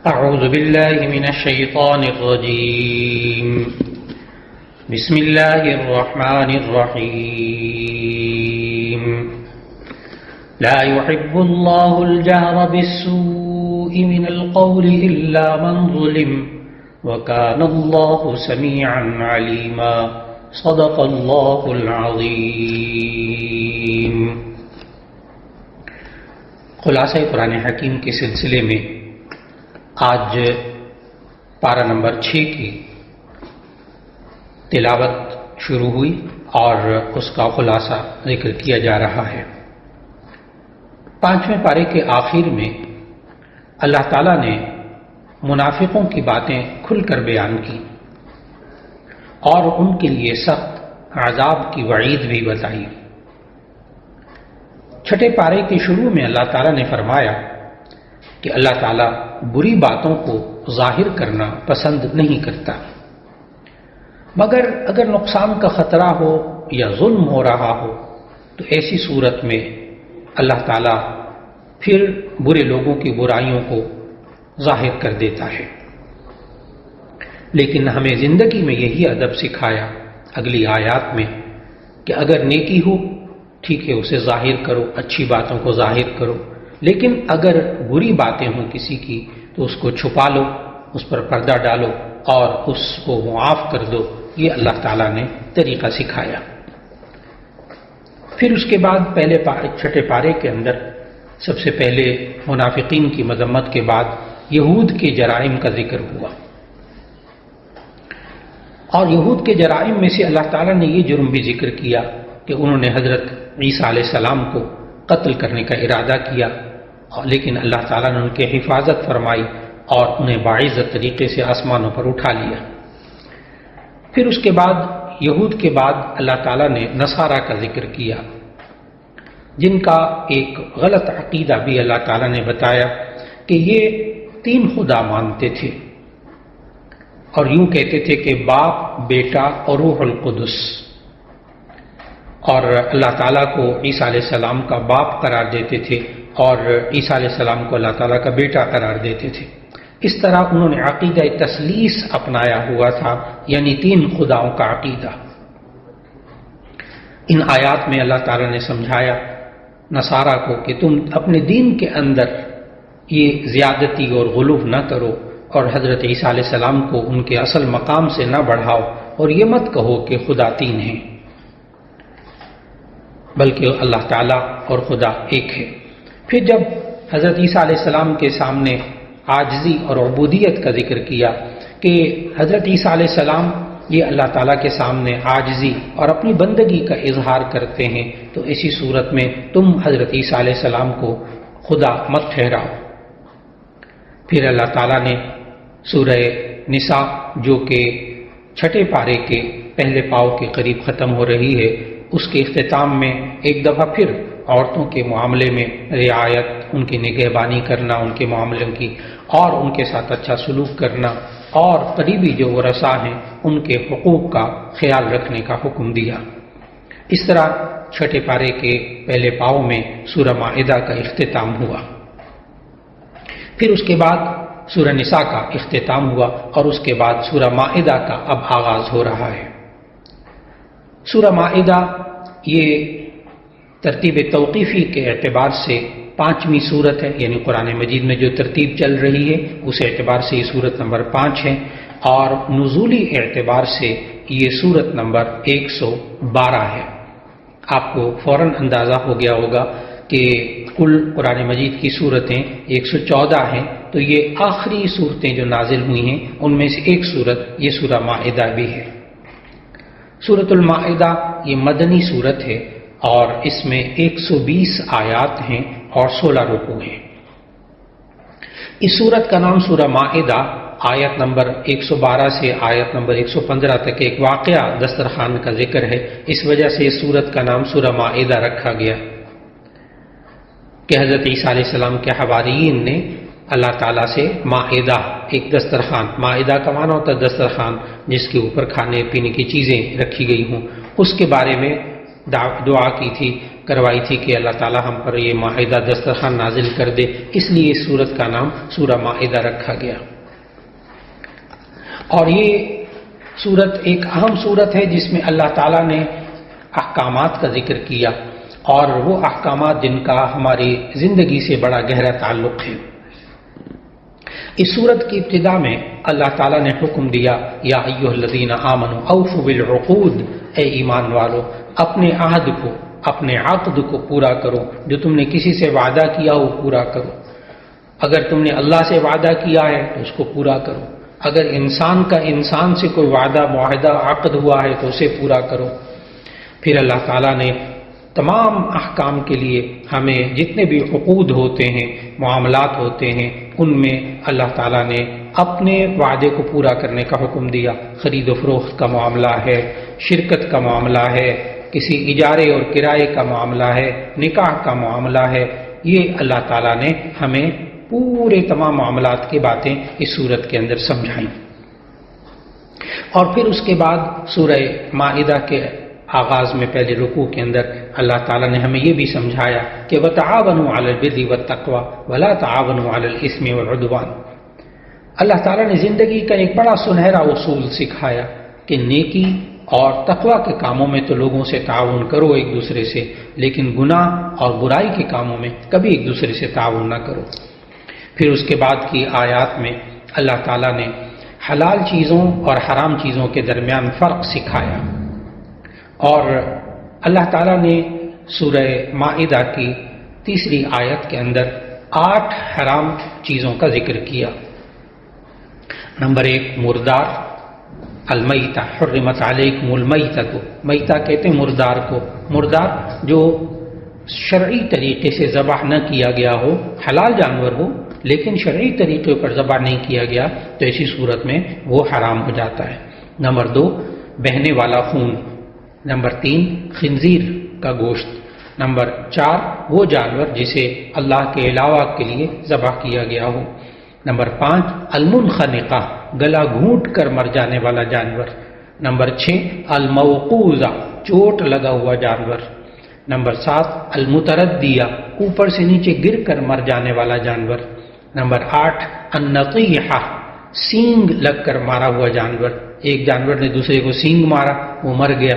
أعوذ بالله من الشيطان الرجيم بسم الله الرحمن الرحيم لا يحب الله الجهر بالسوء من القول إلا من ظلم وكان الله سميعا عليما صدق الله العظيم۔ خلاصہ قرآن حکیم کے سلسلے میں آج پارہ نمبر 6 کی تلاوت شروع ہوئی اور اس کا خلاصہ ذکر کیا جا رہا ہے۔ 5ویں پارے کے آخر میں اللہ تعالیٰ نے منافقوں کی باتیں کھل کر بیان کی اور ان کے لیے سخت عذاب کی وعید بھی بتائی۔ 6 پارے کے شروع میں اللہ تعالیٰ نے فرمایا کہ اللہ تعالیٰ بری باتوں کو ظاہر کرنا پسند نہیں کرتا، مگر اگر نقصان کا خطرہ ہو یا ظلم ہو رہا ہو تو ایسی صورت میں اللہ تعالیٰ پھر برے لوگوں کی برائیوں کو ظاہر کر دیتا ہے۔ لیکن ہمیں زندگی میں یہی ادب سکھایا اگلی آیات میں کہ اگر نیکی ہو ٹھیک ہے اسے ظاہر کرو، اچھی باتوں کو ظاہر کرو، لیکن اگر بری باتیں ہوں کسی کی تو اس کو چھپا لو، اس پر پردہ ڈالو اور اس کو معاف کر دو۔ یہ اللہ تعالیٰ نے طریقہ سکھایا۔ پھر اس کے بعد پہلے 6 پارے کے اندر سب سے پہلے منافقین کی مذمت کے بعد یہود کے جرائم کا ذکر ہوا، اور یہود کے جرائم میں سے اللہ تعالیٰ نے یہ جرم بھی ذکر کیا کہ انہوں نے حضرت عیسیٰ علیہ السلام کو قتل کرنے کا ارادہ کیا، لیکن اللہ تعالیٰ نے ان کی حفاظت فرمائی اور انہیں باعزت طریقے سے آسمانوں پر اٹھا لیا۔ پھر اس کے بعد یہود کے بعد اللہ تعالیٰ نے نصارہ کا ذکر کیا، جن کا ایک غلط عقیدہ بھی اللہ تعالیٰ نے بتایا کہ یہ 3 خدا مانتے تھے اور یوں کہتے تھے کہ باپ، بیٹا اور روح القدس، اور اللہ تعالیٰ کو عیسیٰ علیہ السلام کا باپ قرار دیتے تھے اور عیسیٰ علیہ السلام کو اللہ تعالیٰ کا بیٹا قرار دیتے تھے۔ اس طرح انہوں نے عقیدہ تثلیث اپنایا ہوا تھا، یعنی 3 خداؤں کا عقیدہ۔ ان آیات میں اللہ تعالیٰ نے سمجھایا نصارہ کو کہ تم اپنے دین کے اندر یہ زیادتی اور غلو نہ کرو اور حضرت عیسیٰ علیہ السلام کو ان کے اصل مقام سے نہ بڑھاؤ، اور یہ مت کہو کہ خدا 3 ہیں، بلکہ اللہ تعالیٰ اور خدا ایک ہے۔ پھر جب حضرت عیسیٰ علیہ السلام کے سامنے عاجزی اور عبودیت کا ذکر کیا کہ حضرت عیسیٰ علیہ السلام یہ اللہ تعالیٰ کے سامنے عاجزی اور اپنی بندگی کا اظہار کرتے ہیں، تو اسی صورت میں تم حضرت عیسیٰ علیہ السلام کو خدا مت ٹھہراؤ۔ پھر اللہ تعالیٰ نے سورہ نساء جو کہ 6 پارے کے پہلے پاؤ کے قریب ختم ہو رہی ہے، اس کے اختتام میں ایک دفعہ پھر عورتوں کے معاملے میں رعایت، ان کی نگہبانی کرنا ان کے معاملوں کی، اور ان کے ساتھ اچھا سلوک کرنا، اور قریبی جو ورثاء ہیں ان کے حقوق کا خیال رکھنے کا حکم دیا۔ اس طرح 6 پارے کے پہلے پاؤ میں سورہ مائدہ کا اختتام ہوا۔ پھر اس کے بعد سورہ نساء کا اختتام ہوا، اور اس کے بعد سورہ مائدہ کا اب آغاز ہو رہا ہے۔ سورہ مائدہ یہ ترتیب توقیفی کے اعتبار سے 5ویں سورت ہے، یعنی قرآن مجید میں جو ترتیب چل رہی ہے اس اعتبار سے یہ سورت نمبر 5 ہے، اور نزولی اعتبار سے یہ سورت نمبر 112 ہے۔ آپ کو فوراً اندازہ ہو گیا ہوگا کہ کل قرآن مجید کی صورتیں 114 ہیں، تو یہ آخری صورتیں جو نازل ہوئی ہیں ان میں سے ایک صورت یہ سورہ مائدہ بھی ہے۔ سورۃ المائدہ یہ مدنی صورت ہے اور اس میں 120 آیات ہیں اور 16 رکوع ہیں۔ اس صورت کا نام سورہ مائدہ آیت نمبر 112 سے آیت نمبر 115 تک ایک واقعہ دسترخوان کا ذکر ہے، اس وجہ سے اس صورت کا نام سورہ مائدہ رکھا گیا کہ حضرت عیسیٰ علیہ السلام کے حواریین نے اللہ تعالیٰ سے مائدہ، ایک دسترخوان، مائدہ کا معنی ہوتا ہے دسترخوان جس کے اوپر کھانے پینے کی چیزیں رکھی گئی ہوں، اس کے بارے میں دعا کی تھی کروائی تھی کہ اللہ تعالیٰ ہم پر یہ مائدہ دسترخوان نازل کر دے، اس لیے اس سورت کا نام سورہ مائدہ رکھا گیا۔ اور یہ سورت ایک اہم سورت ہے جس میں اللہ تعالیٰ نے احکامات کا ذکر کیا، اور وہ احکامات جن کا ہماری زندگی سے بڑا گہرا تعلق ہے۔ اس سورت کی ابتدا میں اللہ تعالیٰ نے حکم دیا، یا ایھا الذین آمنوا اوفوا بالعقود، اے ایمان والو اپنے عہد کو، اپنے عقد کو پورا کرو، جو تم نے کسی سے وعدہ کیا وہ پورا کرو۔ اگر تم نے اللہ سے وعدہ کیا ہے تو اس کو پورا کرو، اگر انسان کا انسان سے کوئی وعدہ معاہدہ عقد ہوا ہے تو اسے پورا کرو۔ پھر اللہ تعالیٰ نے تمام احکام کے لیے ہمیں جتنے بھی عقود ہوتے ہیں، معاملات ہوتے ہیں، ان میں اللہ تعالیٰ نے اپنے وعدے کو پورا کرنے کا حکم دیا۔ خرید و فروخت کا معاملہ ہے، شرکت کا معاملہ ہے، کسی اجارے اور کرائے کا معاملہ ہے، نکاح کا معاملہ ہے، یہ اللہ تعالیٰ نے ہمیں پورے تمام معاملات کی باتیں اس صورت کے اندر سمجھائیں۔ اور پھر اس کے بعد سورہ مائدہ کے آغاز میں پہلے رکوع کے اندر اللہ تعالیٰ نے ہمیں یہ بھی سمجھایا کہ وَتَعَاوَنُوا عَلَى الْبِرِّ وَالتَّقْوَىٰ وَلَا تَعَاوَنُوا عَلَى الْإِثْمِ وَالْعُدْوَانِ۔ اللہ تعالیٰ نے زندگی کا ایک بڑا سنہرا اصول سکھایا کہ نیکی اور تقویٰ کے کاموں میں تو لوگوں سے تعاون کرو ایک دوسرے سے، لیکن گناہ اور برائی کے کاموں میں کبھی ایک دوسرے سے تعاون نہ کرو۔ پھر اس کے بعد کی آیات میں اللہ تعالیٰ نے حلال چیزوں اور حرام چیزوں کے درمیان فرق سکھایا، اور اللہ تعالیٰ نے سورہ مائدہ کی تیسری آیت کے اندر 8 حرام چیزوں کا ذکر کیا۔ نمبر 1 مردار، المیتہ، حرمت علیکم المیتۃ، میتہ کہتے ہیں مردار کو، مردار جو شرعی طریقے سے ذبح نہ کیا گیا ہو، حلال جانور ہو لیکن شرعی طریقے پر ذبح نہیں کیا گیا تو ایسی صورت میں وہ حرام ہو جاتا ہے۔ نمبر 2 بہنے والا خون۔ نمبر 3 خنزیر کا گوشت۔ نمبر 4 وہ جانور جسے اللہ کے علاوہ کے لیے ذبح کیا گیا ہو۔ نمبر 5 المنخنقہ، گلا گھونٹ کر مر جانے والا جانور۔ نمبر 6 الموقوذہ، چوٹ لگا ہوا جانور۔ نمبر 7 المتردیہ، اوپر سے نیچے گر کر مر جانے والا جانور۔ نمبر 8 النطیحہ، سینگ لگ کر مارا ہوا جانور، ایک جانور نے دوسرے کو سینگ مارا وہ مر گیا۔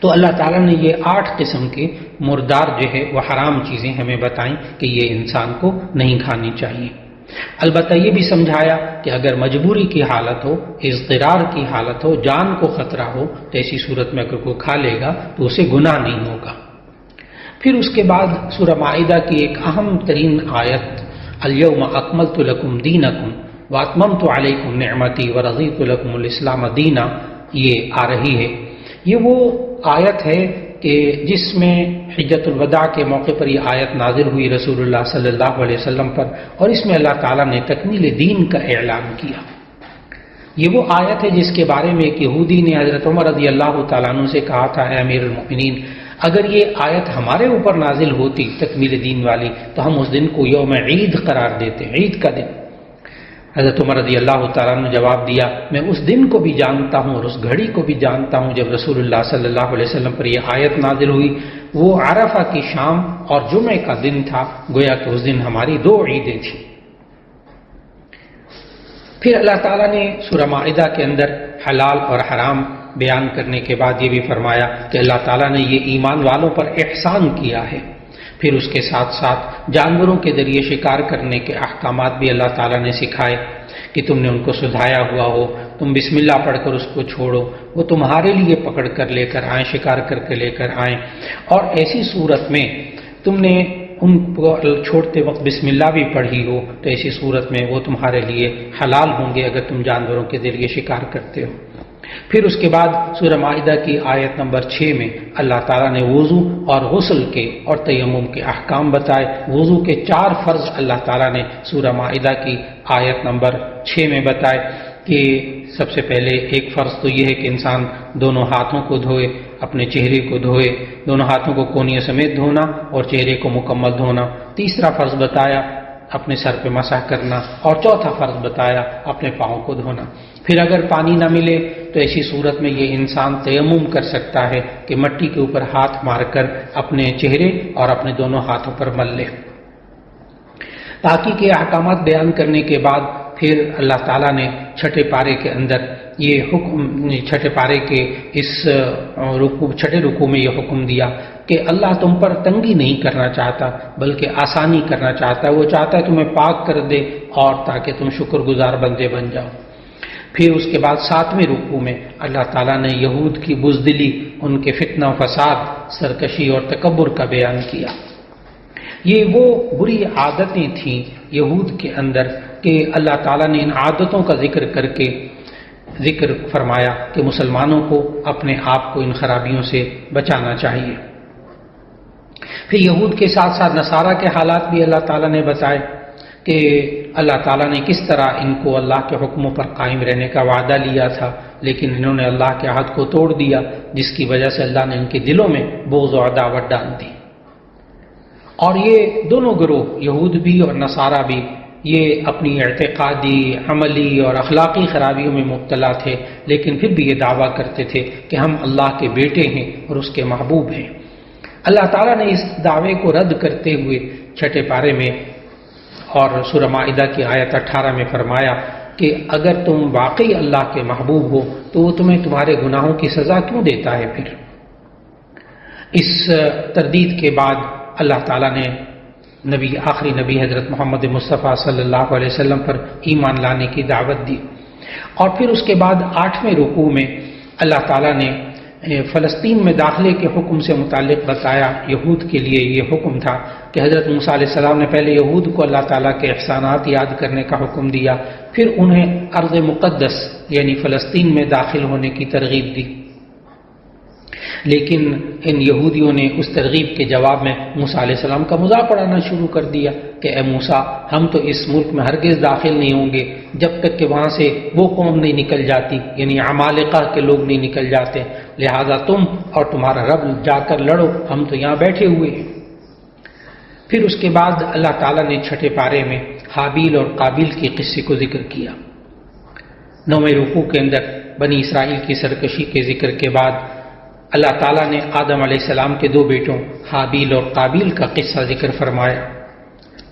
تو اللہ تعالیٰ نے یہ 8 قسم کے مردار جو ہے وہ حرام چیزیں ہمیں بتائیں کہ یہ انسان کو نہیں کھانی چاہیے۔ البتہ یہ بھی سمجھایا کہ اگر مجبوری کی حالت ہو، اضطرار کی حالت ہو، جان کو خطرہ ہو تو ایسی صورت میں اگر کوئی کھا لے گا تو اسے گناہ نہیں ہوگا۔ پھر اس کے بعد سورہ مائدہ کی ایک اہم ترین آیت الیوم اکملت لکم دینکم واتممت علیکم نعمتی ورضیت لکم الاسلام دینا، یہ آ رہی ہے۔ یہ وہ آیت ہے کہ جس میں حجۃ الوداع کے موقع پر یہ آیت نازل ہوئی رسول اللہ صلی اللہ علیہ وسلم پر، اور اس میں اللہ تعالیٰ نے تکمیل دین کا اعلان کیا۔ یہ وہ آیت ہے جس کے بارے میں ایک یہودی نے حضرت عمر رضی اللہ تعالیٰ عنہ سے کہا تھا، اے امیر المؤمنین، اگر یہ آیت ہمارے اوپر نازل ہوتی تکمیل دین والی تو ہم اس دن کو یوم عید قرار دیتے، عید کا دن۔ حضرت عمر رضی اللہ تعالیٰ نے جواب دیا، میں اس دن کو بھی جانتا ہوں اور اس گھڑی کو بھی جانتا ہوں جب رسول اللہ صلی اللہ علیہ وسلم پر یہ آیت نازل ہوئی۔ وہ عرفہ کی شام اور جمعے کا دن تھا، گویا کہ اس دن ہماری 2 عیدیں تھیں۔ پھر اللہ تعالیٰ نے سورہ مائدہ کے اندر حلال اور حرام بیان کرنے کے بعد یہ بھی فرمایا کہ اللہ تعالیٰ نے یہ ایمان والوں پر احسان کیا ہے۔ پھر اس کے ساتھ ساتھ جانوروں کے ذریعے شکار کرنے کے احکامات بھی اللہ تعالیٰ نے سکھائے کہ تم نے ان کو سدھایا ہوا ہو، تم بسم اللہ پڑھ کر اس کو چھوڑو، وہ تمہارے لیے پکڑ کر لے کر آئیں، شکار کر کے لے کر آئیں، اور ایسی صورت میں تم نے ان کو چھوڑتے وقت بسم اللہ بھی پڑھی ہو تو ایسی صورت میں وہ تمہارے لیے حلال ہوں گے اگر تم جانوروں کے ذریعے شکار کرتے ہو۔ پھر اس کے بعد سورہ مائدہ کی آیت نمبر 6 میں اللہ تعالیٰ نے وضو اور غسل کے اور تیمم کے احکام بتائے۔ وضو کے 4 فرض اللہ تعالیٰ نے سورہ مائدہ کی آیت نمبر 6 میں بتائے کہ سب سے پہلے ایک فرض تو یہ ہے کہ انسان دونوں ہاتھوں کو دھوئے، اپنے چہرے کو دھوئے، دونوں ہاتھوں کو کونیوں سمیت دھونا اور چہرے کو مکمل دھونا۔ تیسرا فرض بتایا اپنے سر پہ مسح کرنا، اور چوتھا فرض بتایا اپنے پاؤں کو دھونا۔ پھر اگر پانی نہ ملے تو ایسی صورت میں یہ انسان تیمم کر سکتا ہے کہ مٹی کے اوپر ہاتھ مار کر اپنے چہرے اور اپنے دونوں ہاتھوں پر مل لے۔ تاکہ کے احکامات بیان کرنے کے بعد پھر اللہ تعالیٰ نے چھٹے پارے کے اندر یہ حکم، چھٹے پارے کے اس چھٹے رکوع میں یہ حکم دیا کہ اللہ تم پر تنگی نہیں کرنا چاہتا بلکہ آسانی کرنا چاہتا ہے، وہ چاہتا ہے تمہیں پاک کر دے اور تاکہ تم شکر گزار بندے بن جاؤ۔ پھر اس کے بعد 7ویں رکوع میں اللہ تعالیٰ نے یہود کی بزدلی، ان کے فتنہ و فساد، سرکشی اور تکبر کا بیان کیا۔ یہ وہ بری عادتیں تھیں یہود کے اندر کہ اللہ تعالیٰ نے ان عادتوں کا ذکر فرمایا کہ مسلمانوں کو اپنے آپ کو ان خرابیوں سے بچانا چاہیے۔ پھر یہود کے ساتھ ساتھ نصارہ کے حالات بھی اللہ تعالیٰ نے بتائے کہ اللہ تعالیٰ نے کس طرح ان کو اللہ کے حکموں پر قائم رہنے کا وعدہ لیا تھا، لیکن انہوں نے اللہ کے عہد کو توڑ دیا، جس کی وجہ سے اللہ نے ان کے دلوں میں بغض و عداوت ڈال دی۔ اور یہ دونوں گروہ، یہود بھی اور نصارہ بھی، یہ اپنی اعتقادی، عملی اور اخلاقی خرابیوں میں مبتلا تھے، لیکن پھر بھی یہ دعویٰ کرتے تھے کہ ہم اللہ کے بیٹے ہیں اور اس کے محبوب ہیں۔ اللہ تعالیٰ نے اس دعوے کو رد کرتے ہوئے چھٹے پارے میں اور سورہ مائدہ کی آیت 18 میں فرمایا کہ اگر تم واقعی اللہ کے محبوب ہو تو وہ تمہیں تمہارے گناہوں کی سزا کیوں دیتا ہے؟ پھر اس تردید کے بعد اللہ تعالیٰ نے آخری نبی حضرت محمد مصطفیٰ صلی اللہ علیہ وسلم پر ایمان لانے کی دعوت دی۔ اور پھر اس کے بعد 8ویں رکوع میں اللہ تعالیٰ نے فلسطین میں داخلے کے حکم سے متعلق بتایا۔ یہود کے لیے یہ حکم تھا کہ حضرت موسیٰ علیہ السلام نے پہلے یہود کو اللہ تعالیٰ کے احسانات یاد کرنے کا حکم دیا، پھر انہیں ارض مقدس یعنی فلسطین میں داخل ہونے کی ترغیب دی۔ لیکن ان یہودیوں نے اس ترغیب کے جواب میں موسیٰ علیہ السلام کا مذاق اڑانا شروع کر دیا کہ اے موسیٰ، ہم تو اس ملک میں ہرگز داخل نہیں ہوں گے جب تک کہ وہاں سے وہ قوم نہیں نکل جاتی، یعنی عمالقہ کے لوگ نہیں نکل جاتے، لہذا تم اور تمہارا رب جا کر لڑو، ہم تو یہاں بیٹھے ہوئے ہیں۔ پھر اس کے بعد اللہ تعالیٰ نے چھٹے پارے میں حابیل اور قابیل کے قصے کو ذکر کیا۔ 9ویں رکوع کے اندر بنی اسرائیل کی سرکشی کے ذکر کے بعد اللہ تعالیٰ نے آدم علیہ السلام کے 2 بیٹوں حابیل اور قابیل کا قصہ ذکر فرمایا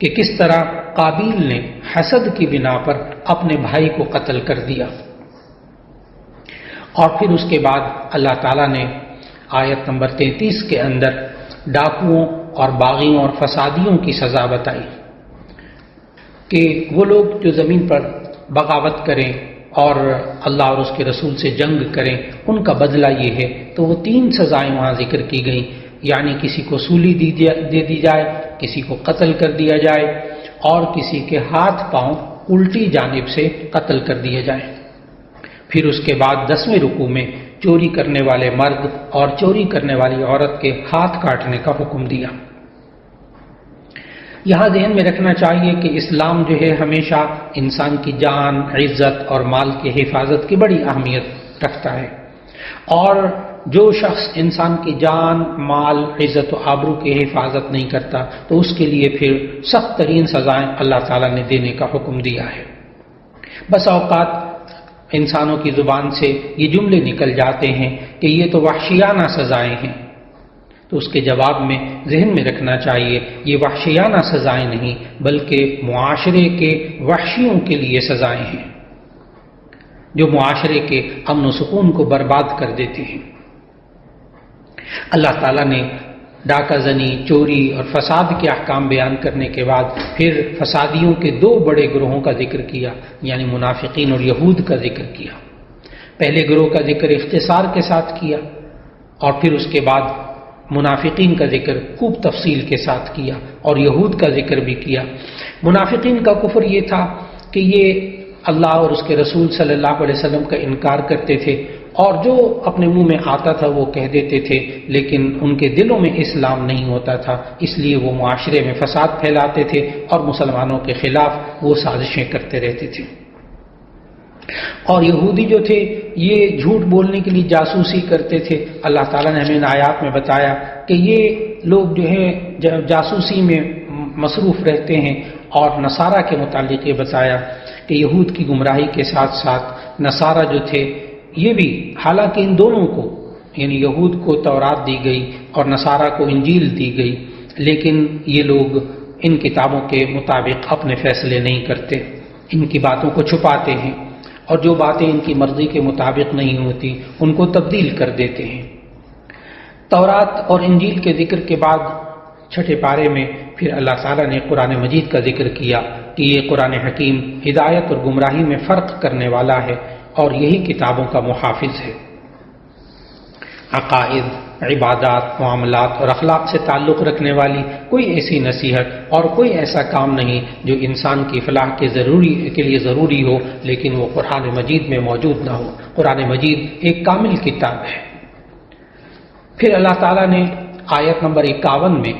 کہ کس طرح قابیل نے حسد کی بنا پر اپنے بھائی کو قتل کر دیا۔ اور پھر اس کے بعد اللہ تعالیٰ نے آیت نمبر 33 کے اندر ڈاکوؤں اور باغیوں اور فسادیوں کی سزا بتائی کہ وہ لوگ جو زمین پر بغاوت کریں اور اللہ اور اس کے رسول سے جنگ کریں، ان کا بدلہ یہ ہے۔ تو وہ 3 سزائیں وہاں ذکر کی گئیں، یعنی کسی کو سولی دے دی جائے، کسی کو قتل کر دیا جائے اور کسی کے ہاتھ پاؤں الٹی جانب سے قتل کر دیے جائیں۔ پھر اس کے بعد 10ویں رکوع میں چوری کرنے والے مرد اور چوری کرنے والی عورت کے ہاتھ کاٹنے کا حکم دیا۔ یہاں ذہن میں رکھنا چاہیے کہ اسلام جو ہے ہمیشہ انسان کی جان، عزت اور مال کی حفاظت کی بڑی اہمیت رکھتا ہے، اور جو شخص انسان کی جان، مال، عزت و آبرو کی حفاظت نہیں کرتا تو اس کے لیے پھر سخت ترین سزائیں اللہ تعالیٰ نے دینے کا حکم دیا ہے۔ بس اوقات انسانوں کی زبان سے یہ جملے نکل جاتے ہیں کہ یہ تو وحشیانہ سزائیں ہیں، تو اس کے جواب میں ذہن میں رکھنا چاہیے یہ وحشیانہ سزائیں نہیں بلکہ معاشرے کے وحشیوں کے لیے سزائیں ہیں جو معاشرے کے امن و سکون کو برباد کر دیتے ہیں۔ اللہ تعالیٰ نے ڈاکہ زنی، چوری اور فساد کے احکام بیان کرنے کے بعد پھر فسادیوں کے 2 بڑے گروہوں کا ذکر کیا، یعنی منافقین اور یہود کا ذکر کیا۔ پہلے گروہ کا ذکر اختصار کے ساتھ کیا اور پھر اس کے بعد منافقین کا ذکر خوب تفصیل کے ساتھ کیا اور یہود کا ذکر بھی کیا۔ منافقین کا کفر یہ تھا کہ یہ اللہ اور اس کے رسول صلی اللہ علیہ وسلم کا انکار کرتے تھے اور جو اپنے منہ میں آتا تھا وہ کہہ دیتے تھے، لیکن ان کے دلوں میں اسلام نہیں ہوتا تھا، اس لیے وہ معاشرے میں فساد پھیلاتے تھے اور مسلمانوں کے خلاف وہ سازشیں کرتے رہتے تھے۔ اور یہودی جو تھے یہ جھوٹ بولنے کے لیے جاسوسی کرتے تھے۔ اللہ تعالیٰ نے ہمیں ان آیات میں بتایا کہ یہ لوگ جو ہیں جاسوسی میں مصروف رہتے ہیں اور نصارہ کے متعلق یہ بتایا کہ یہود کی گمراہی کے ساتھ ساتھ نصارہ جو تھے یہ بھی، حالانکہ ان دونوں کو یعنی یہود کو تورات دی گئی اور نصارہ کو انجیل دی گئی، لیکن یہ لوگ ان کتابوں کے مطابق اپنے فیصلے نہیں کرتے، ان کی باتوں کو چھپاتے ہیں، اور جو باتیں ان کی مرضی کے مطابق نہیں ہوتی ان کو تبدیل کر دیتے ہیں۔ تورات اور انجیل کے ذکر کے بعد چھٹے پارے میں پھر اللہ تعالیٰ نے قرآن مجید کا ذکر کیا کہ یہ قرآن حکیم ہدایت اور گمراہی میں فرق کرنے والا ہے اور یہی کتابوں کا محافظ ہے۔ عقائد، عبادات، معاملات اور اخلاق سے تعلق رکھنے والی کوئی ایسی نصیحت اور کوئی ایسا کام نہیں جو انسان کی فلاح کے لیے ضروری ہو لیکن وہ قرآن مجید میں موجود نہ ہو۔ قرآن مجید ایک کامل کتاب ہے۔ پھر اللہ تعالیٰ نے آیت نمبر 51 میں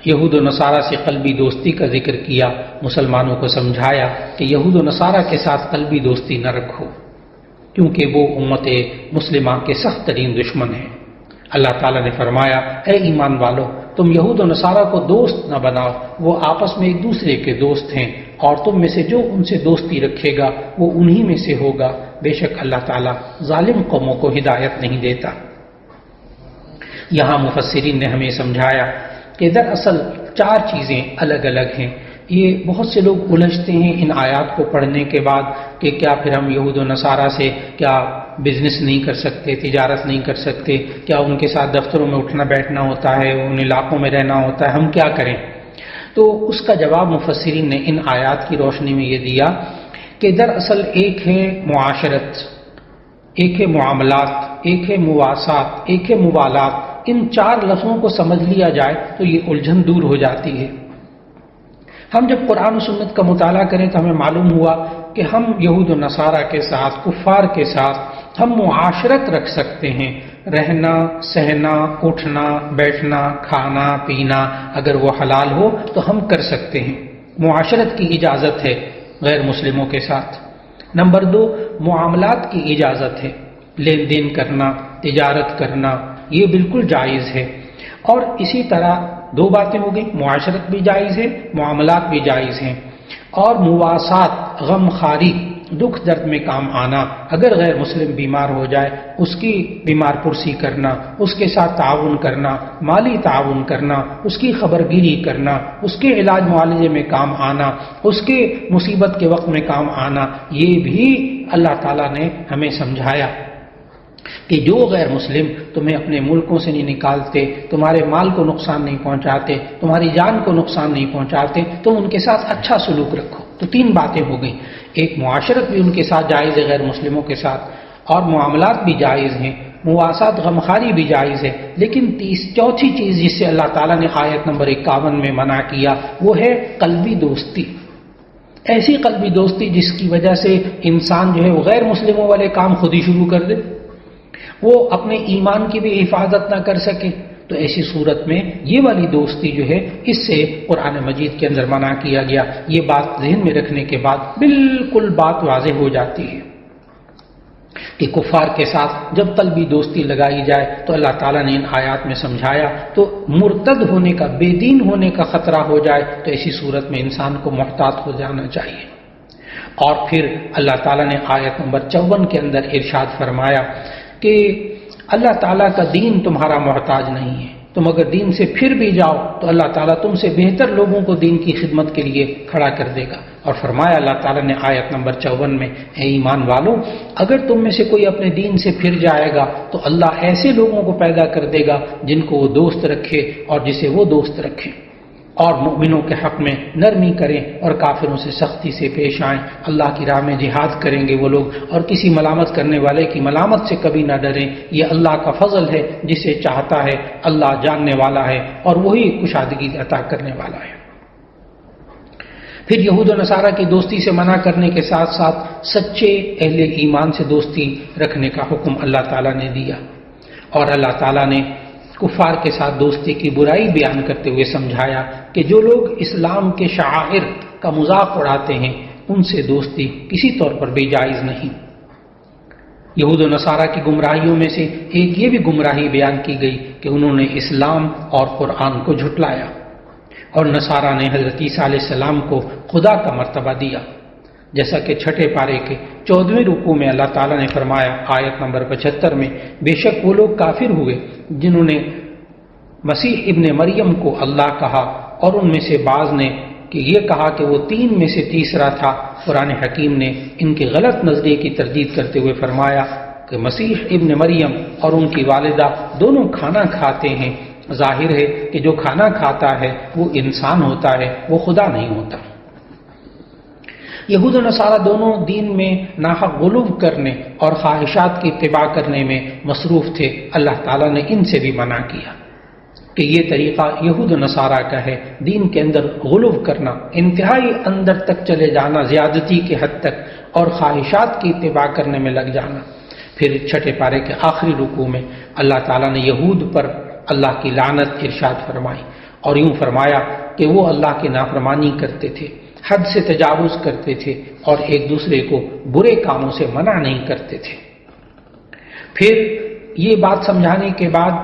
یہود و نصارہ سے قلبی دوستی کا ذکر کیا، مسلمانوں کو سمجھایا کہ یہود و نصارہ کے ساتھ قلبی دوستی نہ رکھو کیونکہ وہ امت مسلمہ کے سخت ترین دشمن ہیں۔ اللہ تعالیٰ نے فرمایا، اے ایمان والو، تم یہود و نصارہ کو دوست نہ بناؤ، وہ آپس میں ایک دوسرے کے دوست ہیں، اور تم میں سے جو ان سے دوستی رکھے گا وہ انہی میں سے ہوگا، بے شک اللہ تعالیٰ ظالم قوموں کو ہدایت نہیں دیتا۔ یہاں مفسرین نے ہمیں سمجھایا کہ دراصل 4 چیزیں الگ الگ ہیں۔ یہ بہت سے لوگ الجھتے ہیں ان آیات کو پڑھنے کے بعد کہ کیا پھر ہم یہود و نصارہ سے کیا بزنس نہیں کر سکتے، تجارت نہیں کر سکتے، کیا ان کے ساتھ دفتروں میں اٹھنا بیٹھنا ہوتا ہے، ان علاقوں میں رہنا ہوتا ہے، ہم کیا کریں؟ تو اس کا جواب مفسرین نے ان آیات کی روشنی میں یہ دیا کہ دراصل ایک ہے معاشرت، ایک ہے معاملات، ایک ہے مواسات، ایک ہے موالات۔ ان 4 لفظوں کو سمجھ لیا جائے تو یہ الجھن دور ہو جاتی ہے۔ ہم جب قرآن و سنت کا مطالعہ کریں تو ہمیں معلوم ہوا کہ ہم یہود و نصارہ کے ساتھ، کفار کے ساتھ ہم معاشرت رکھ سکتے ہیں، رہنا، سہنا، اٹھنا، بیٹھنا، کھانا، پینا، اگر وہ حلال ہو تو ہم کر سکتے ہیں۔ معاشرت کی اجازت ہے غیر مسلموں کے ساتھ۔ نمبر 2، معاملات کی اجازت ہے، لین دین کرنا، تجارت کرنا، یہ بالکل جائز ہے۔ اور اسی طرح 2 باتیں ہو گئی، معاشرت بھی جائز ہے، معاملات بھی جائز ہیں۔ اور مواسات، غم خواری، دکھ درد میں کام آنا، اگر غیر مسلم بیمار ہو جائے اس کی بیمار پرسی کرنا، اس کے ساتھ تعاون کرنا، مالی تعاون کرنا، اس کی خبرگیری کرنا، اس کے علاج معالجے میں کام آنا، اس کے مصیبت کے وقت میں کام آنا، یہ بھی اللہ تعالیٰ نے ہمیں سمجھایا کہ جو غیر مسلم تمہیں اپنے ملکوں سے نہیں نکالتے، تمہارے مال کو نقصان نہیں پہنچاتے، تمہاری جان کو نقصان نہیں پہنچاتے، تم ان کے ساتھ اچھا سلوک رکھو۔ تو 3 باتیں ہو گئیں، ایک معاشرت بھی ان کے ساتھ جائز ہے غیر مسلموں کے ساتھ، اور معاملات بھی جائز ہیں، مواسات غمخواری بھی جائز ہے، لیکن 4تھی چیز جس سے اللہ تعالیٰ نے آیت نمبر 51 میں منع کیا وہ ہے قلبی دوستی۔ ایسی قلبی دوستی جس کی وجہ سے انسان جو ہے وہ غیر مسلموں والے کام خود ہی شروع کر دے، وہ اپنے ایمان کی بھی حفاظت نہ کر سکے، تو ایسی صورت میں یہ والی دوستی جو ہے اس سے قرآن مجید کے اندر منع کیا گیا۔ یہ بات ذہن میں رکھنے کے بعد بالکل بات واضح ہو جاتی ہے کہ کفار کے ساتھ جب قلبی دوستی لگائی جائے تو اللہ تعالیٰ نے ان آیات میں سمجھایا تو مرتد ہونے کا، بے دین ہونے کا خطرہ ہو جائے تو ایسی صورت میں انسان کو محتاط ہو جانا چاہیے۔ اور پھر اللہ تعالیٰ نے آیت نمبر 54 کے اندر ارشاد فرمایا کہ اللہ تعالیٰ کا دین تمہارا محتاج نہیں ہے، تم اگر دین سے پھر بھی جاؤ تو اللہ تعالیٰ تم سے بہتر لوگوں کو دین کی خدمت کے لیے کھڑا کر دے گا۔ اور فرمایا اللہ تعالیٰ نے آیت نمبر 54 میں، اے ایمان والو، اگر تم میں سے کوئی اپنے دین سے پھر جائے گا تو اللہ ایسے لوگوں کو پیدا کر دے گا جن کو وہ دوست رکھے اور جسے وہ دوست رکھے، اور مؤمنوں کے حق میں نرمی کریں اور کافروں سے سختی سے پیش آئیں۔ اللہ کی راہ میں جہاد کریں گے وہ لوگ، اور کسی ملامت کرنے والے کی ملامت سے کبھی نہ ڈریں، یہ اللہ کا فضل ہے، جسے چاہتا ہے اللہ جاننے والا ہے اور وہی کشادگی عطا کرنے والا ہے۔ پھر یہود و نصارہ کی دوستی سے منع کرنے کے ساتھ ساتھ سچے اہل ایمان سے دوستی رکھنے کا حکم اللہ تعالیٰ نے دیا، اور اللہ تعالیٰ نے کفار کے ساتھ دوستی کی برائی بیان کرتے ہوئے سمجھایا کہ جو لوگ اسلام کے شعائر کا مذاق اڑاتے ہیں ان سے دوستی کسی طور پر بھی جائز نہیں۔ یہود و نصارہ کی گمراہیوں میں سے ایک یہ بھی گمراہی بیان کی گئی کہ انہوں نے اسلام اور قرآن کو جھٹلایا۔ اور نصارہ نے حضرت عیسیٰ علیہ السلام کو خدا کا مرتبہ دیا، جیسا کہ چھٹے پارے کے 14ویں رکوع میں اللہ تعالیٰ نے فرمایا آیت نمبر 75 میں، بے شک وہ لوگ کافر ہوئے جنہوں نے مسیح ابن مریم کو اللہ کہا، اور ان میں سے بعض نے کہ یہ کہا کہ وہ 3 میں سے تیسرا تھا۔ قرآن حکیم نے ان کے غلط نظریے کی تردید کرتے ہوئے فرمایا کہ مسیح ابن مریم اور ان کی والدہ دونوں کھانا کھاتے ہیں، ظاہر ہے کہ جو کھانا کھاتا ہے وہ انسان ہوتا ہے، وہ خدا نہیں ہوتا۔ یہود و نصارہ دونوں دین میں ناحق غلو کرنے اور خواہشات کی اتباع کرنے میں مصروف تھے۔ اللہ تعالیٰ نے ان سے بھی منع کیا کہ یہ طریقہ یہود و نصارہ کا ہے، دین کے اندر غلو کرنا، انتہائی اندر تک چلے جانا، زیادتی کے حد تک، اور خواہشات کی اتباع کرنے میں لگ جانا۔ پھر چھٹے پارے کے آخری رکوع میں اللہ تعالیٰ نے یہود پر اللہ کی لعنت ارشاد فرمائی، اور یوں فرمایا کہ وہ اللہ کی نافرمانی کرتے تھے، حد سے تجاوز کرتے تھے، اور ایک دوسرے کو برے کاموں سے منع نہیں کرتے تھے۔ پھر یہ بات سمجھانے کے بعد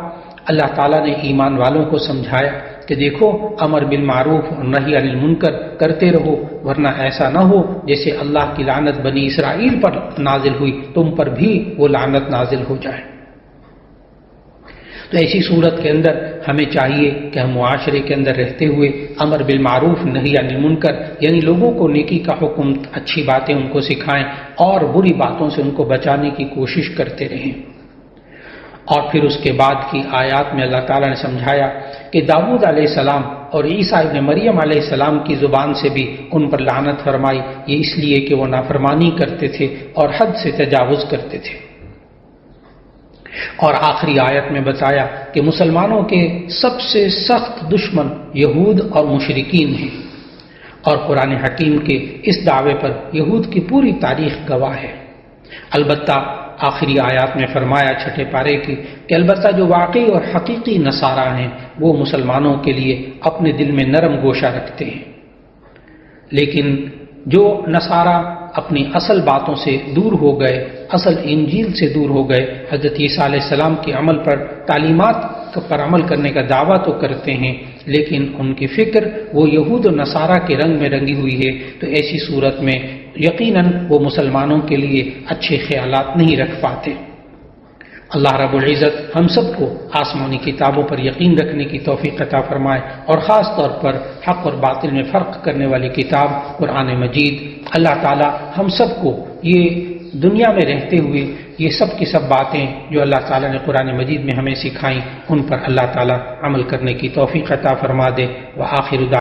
اللہ تعالیٰ نے ایمان والوں کو سمجھایا کہ دیکھو، امر بالمعروف اور نہی عن المنکر کرتے رہو، ورنہ ایسا نہ ہو جیسے اللہ کی لعنت بنی اسرائیل پر نازل ہوئی، تم پر بھی وہ لعنت نازل ہو جائے۔ تو ایسی صورت کے اندر ہمیں چاہیے کہ ہم معاشرے کے اندر رہتے ہوئے امر بالمعروف نہی عن المنکر، یعنی لوگوں کو نیکی کا حکم، اچھی باتیں ان کو سکھائیں اور بری باتوں سے ان کو بچانے کی کوشش کرتے رہیں۔ اور پھر اس کے بعد کی آیات میں اللہ تعالیٰ نے سمجھایا کہ داؤد علیہ السلام اور عیسیٰ ابن مریم علیہ السلام کی زبان سے بھی ان پر لعنت فرمائی، یہ اس لیے کہ وہ نافرمانی کرتے تھے اور حد سے تجاوز کرتے تھے۔ اور آخری آیت میں بتایا کہ مسلمانوں کے سب سے سخت دشمن یہود اور مشرکین ہیں، اور قرآن حکیم کے اس دعوے پر یہود کی پوری تاریخ گواہ ہے۔ البتہ آخری آیات میں فرمایا چھٹے پارے کی کہ البتہ جو واقعی اور حقیقی نصارہ ہیں وہ مسلمانوں کے لیے اپنے دل میں نرم گوشہ رکھتے ہیں، لیکن جو نصارہ اپنی اصل باتوں سے دور ہو گئے، اصل انجیل سے دور ہو گئے، حضرت عیسیٰ علیہ السلام کے عمل پر، تعلیمات پر عمل کرنے کا دعویٰ تو کرتے ہیں، لیکن ان کی فکر وہ یہود و نصارہ کے رنگ میں رنگی ہوئی ہے، تو ایسی صورت میں یقیناً وہ مسلمانوں کے لیے اچھے خیالات نہیں رکھ پاتے۔ اللہ رب العزت ہم سب کو آسمانی کتابوں پر یقین رکھنے کی توفیق عطا فرمائے، اور خاص طور پر حق اور باطل میں فرق کرنے والی کتاب قرآن مجید۔ اللہ تعالی ہم سب کو یہ دنیا میں رہتے ہوئے یہ سب کی سب باتیں جو اللہ تعالیٰ نے قرآن مجید میں ہمیں سکھائیں، ان پر اللہ تعالیٰ عمل کرنے کی توفیق عطا فرما دے۔ وآخر